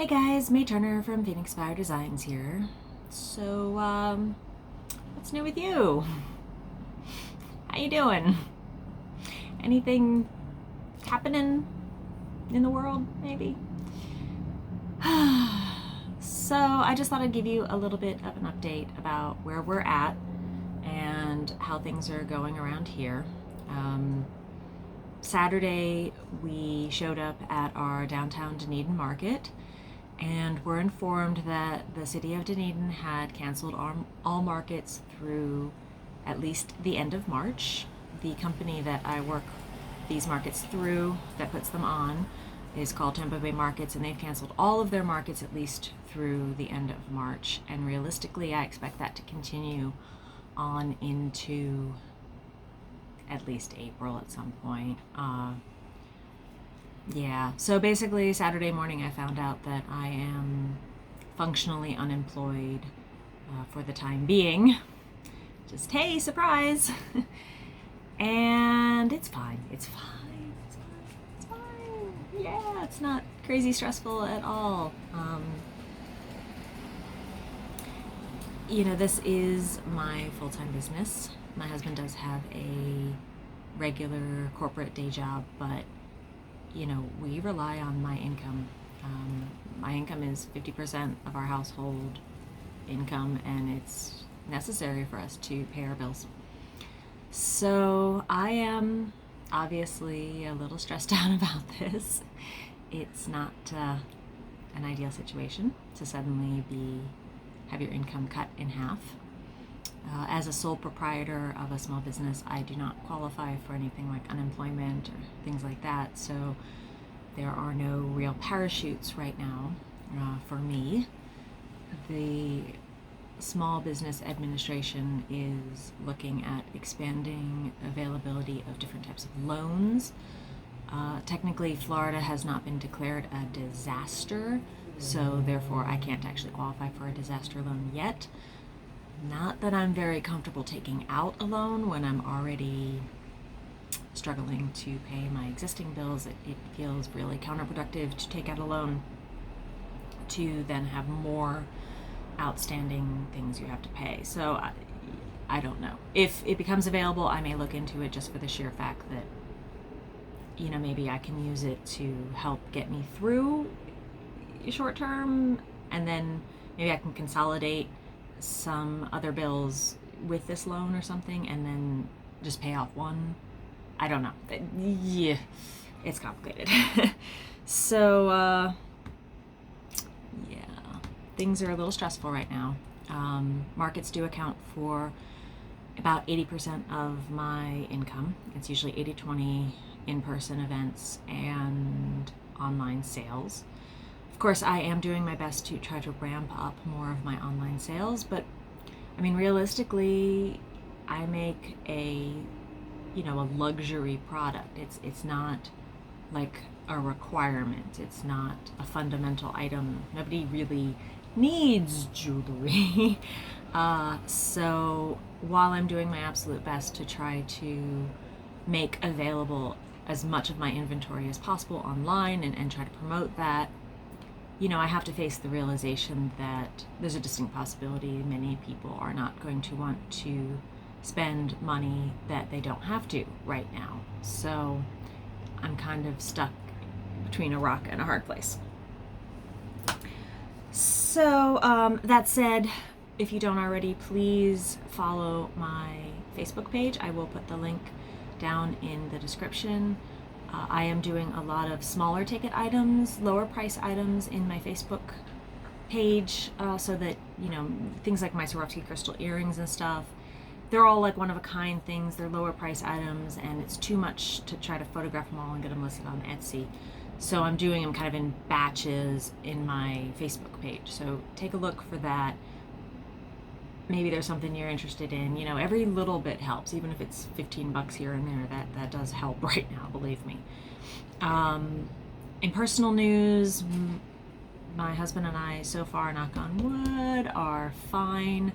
Hey guys, May Turner from PhoenixFire Designs here. So, what's new with you? How you doing? Anything happening in the world, maybe? So, I just thought I'd give you a little bit of an update about where we're at and how things are going around here. Saturday, we showed up at our downtown Dunedin market and were informed that the city of Dunedin had canceled all markets through at least the end of March. The company that I work these markets through, that puts them on, is called Tampa Bay Markets, and they've canceled all of their markets at least through the end of March. And realistically, I expect that to continue on into at least April at some point. Yeah, so basically Saturday morning I found out that I am functionally unemployed for the time being. Just, hey, surprise! And it's fine. It's fine. It's fine. It's fine. Yeah, it's not crazy stressful at all. This is my full-time business. My husband does have a regular corporate day job, but we rely on my income. My income is 50% of our household income, and it's necessary for us to pay our bills. So I am obviously a little stressed out about this. It's not an ideal situation to suddenly have your income cut in half. As a sole proprietor of a small business, I do not qualify for anything like unemployment or things like that, so there are no real parachutes right now for me. The Small Business Administration is looking at expanding availability of different types of loans. Technically, Florida has not been declared a disaster, so therefore I can't actually qualify for a disaster loan yet. Not that I'm very comfortable taking out a loan when I'm already struggling to pay my existing bills. It feels really counterproductive to take out a loan to then have more outstanding things you have to pay. So I don't know. If it becomes available, I may look into it just for the sheer fact that, maybe I can use it to help get me through short term, and then maybe I can consolidate some other bills with this loan or something and then just pay off one. I don't know. Yeah, it's complicated. So, yeah, things are a little stressful right now. Markets do account for about 80% of my income. It's usually 80-20 in-person events and online sales. Of course, I am doing my best to try to ramp up more of my online sales, but realistically, I make a luxury product. It's not like a requirement. It's not a fundamental item. Nobody really needs jewelry. So while I'm doing my absolute best to try to make available as much of my inventory as possible online and try to promote that, I have to face the realization that there's a distinct possibility many people are not going to want to spend money that they don't have to right now. So I'm kind of stuck between a rock and a hard place. So that said, if you don't already, please follow my Facebook page. I will put the link down in the description. I am doing a lot of smaller ticket items, lower price items in my Facebook page, so that, things like my Swarovski crystal earrings and stuff, they're all like one-of-a-kind things. They're lower price items, and it's too much to try to photograph them all and get them listed on Etsy. So I'm doing them kind of in batches in my Facebook page. So take a look for that. Maybe there's something you're interested in. Every little bit helps, even if it's $15 here and there. That does help right now, believe me. In personal news, my husband and I, so far, knock on wood, are fine.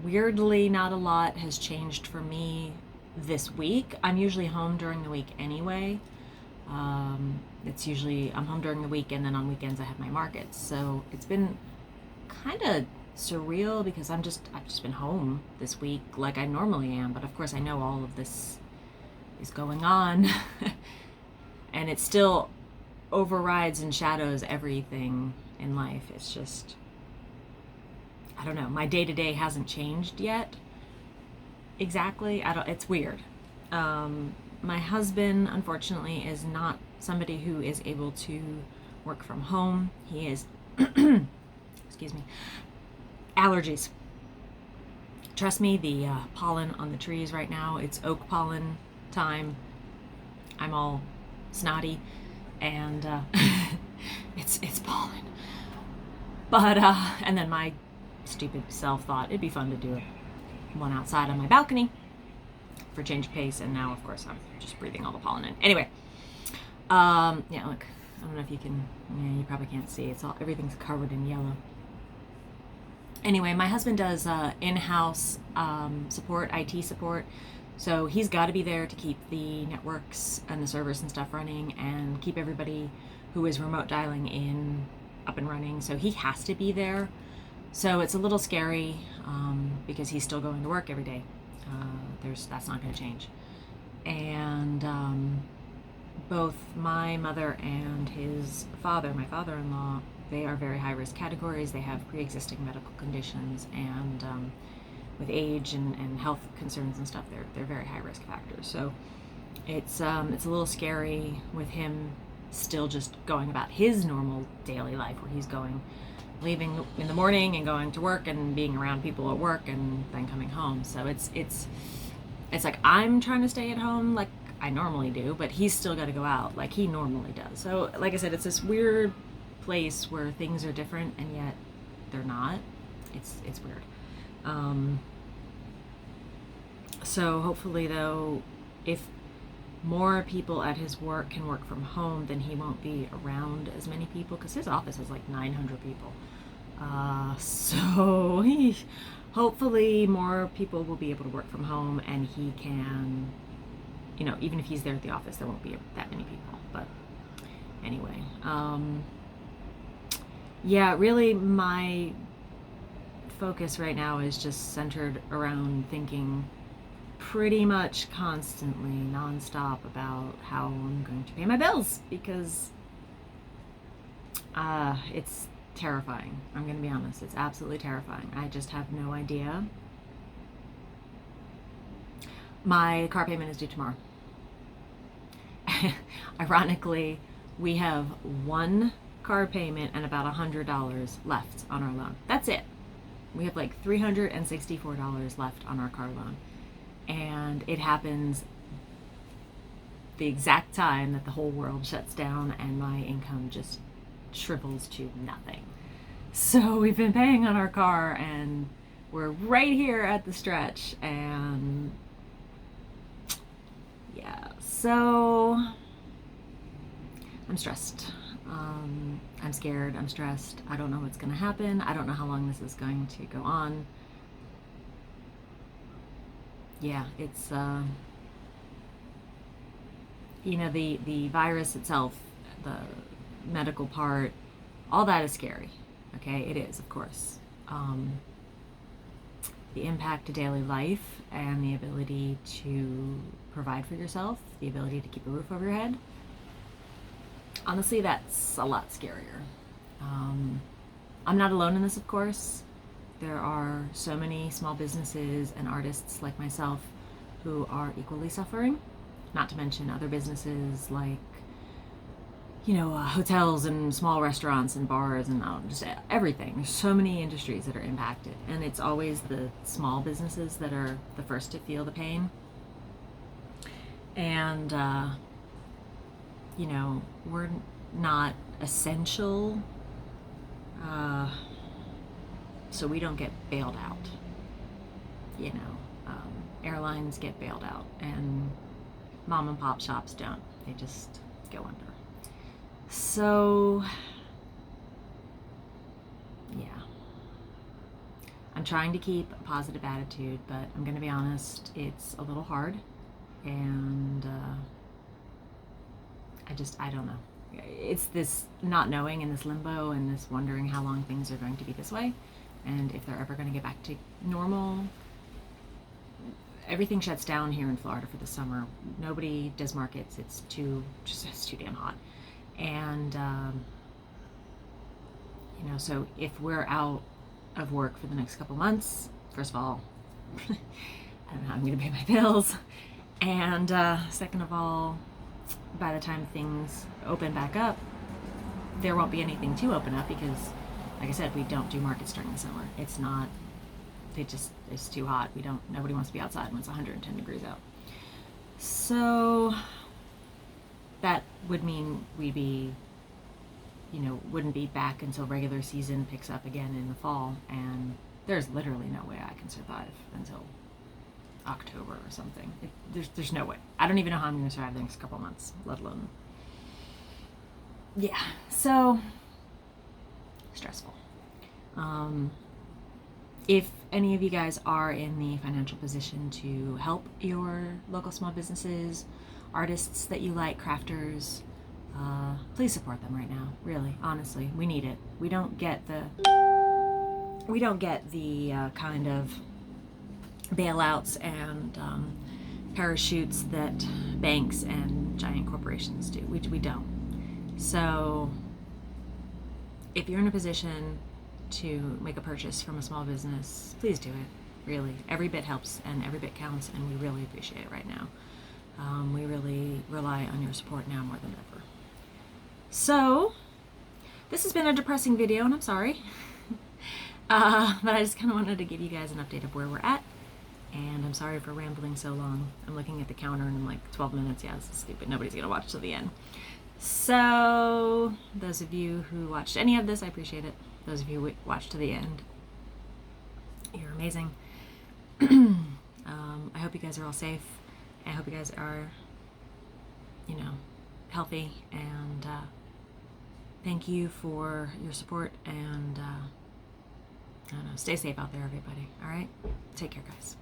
Weirdly, not a lot has changed for me this week. I'm usually home during the week anyway. it's usually I'm home during the week, and then on weekends I have my markets. So it's been kind of surreal because I've just been home this week like I normally am. But of course I know all of this is going on, and it still overrides and shadows everything in life. It's just, I don't know. My day-to-day hasn't changed yet. Exactly. It's weird. My husband, unfortunately, is not somebody who is able to work from home. He is, excuse me, allergies. Trust me, the pollen on the trees right now, it's oak pollen time. I'm all snotty, and it's pollen. But, and then my stupid self thought it'd be fun to do one outside on my balcony for change of pace, and now of course I'm just breathing all the pollen in. Anyway, yeah, look, I don't know if you can, yeah, you probably can't see, everything's covered in yellow. Anyway, my husband does in-house support, IT support, so he's got to be there to keep the networks and the servers and stuff running and keep everybody who is remote dialing in up and running, so he has to be there. So it's a little scary because he's still going to work every day. That's not going to change. And both my mother and his father, my father-in-law, they are very high-risk categories. They have pre-existing medical conditions, and with age and health concerns and stuff, they're very high-risk factors. So it's a little scary with him still just going about his normal daily life, where he's leaving in the morning and going to work and being around people at work and then coming home. So it's like I'm trying to stay at home like I normally do, but he's still got to go out like he normally does. So like I said, it's this weird place where things are different and yet they're not. It's weird. So hopefully though, if more people at his work can work from home, then he won't be around as many people, because his office has like 900 people. So hopefully more people will be able to work from home, and he can, even if he's there at the office, there won't be that many people. But anyway, yeah, really my focus right now is just centered around thinking pretty much constantly, nonstop, about how I'm going to pay my bills, because it's terrifying. I'm going to be honest. It's absolutely terrifying. I just have no idea. My car payment is due tomorrow. Ironically, we have one car payment and about $100 left on our loan. That's it. We have like $364 left on our car loan. And it happens the exact time that the whole world shuts down and my income just shrivels to nothing. So we've been paying on our car, and we're right here at the stretch, and yeah, so I'm stressed. I'm scared. I'm stressed. I don't know what's going to happen. I don't know how long this is going to go on. Yeah, it's the virus itself, the medical part, all that is scary. Okay, it is, of course. The impact to daily life and the ability to provide for yourself, the ability to keep a roof over your head. Honestly, that's a lot scarier. I'm not alone in this, of course. There are so many small businesses and artists like myself who are equally suffering, not to mention other businesses like, hotels and small restaurants and bars and just everything. There's so many industries that are impacted, and it's always the small businesses that are the first to feel the pain. And, we're not essential, so we don't get bailed out. Airlines get bailed out, and mom and pop shops don't. They just go under. So, yeah. I'm trying to keep a positive attitude, but I'm going to be honest, it's a little hard, and I don't know. it's this not knowing and this limbo and this wondering how long things are going to be this way and if they're ever going to get back to normal. Everything shuts down here in Florida for the summer. Nobody does markets. It's too damn hot. And, so if we're out of work for the next couple months, first of all, I don't know how I'm going to pay my bills. And second of all, by the time things open back up, there won't be anything to open up because, like I said, we don't do markets during the summer. It's too hot. Nobody wants to be outside when it's 110 degrees out. So that would mean wouldn't be back until regular season picks up again in the fall, and there's literally no way I can survive until October or something. There's no way. I don't even know how I'm going to survive the next couple months, let alone. Yeah, so stressful. If any of you guys are in the financial position to help your local small businesses, artists that you like, crafters, please support them right now. Really, honestly, we need it. We don't get the kind of bailouts and parachutes that banks and giant corporations do. We don't. So if you're in a position to make a purchase from a small business, please do it. Really, every bit helps and every bit counts, and we really appreciate it right now. We really rely on your support now more than ever. So this has been a depressing video, and I'm sorry. But I just kind of wanted to give you guys an update of where we're at, and I'm sorry for rambling so long. I'm looking at the counter and I'm like, 12 minutes, yeah, this is stupid. Nobody's gonna watch till the end. So those of you who watched any of this, I appreciate it. Those of you who watched to the end, you're amazing. I hope you guys are all safe. I hope you guys are, healthy, and thank you for your support, and I don't know, stay safe out there, everybody. All right? Take care, guys.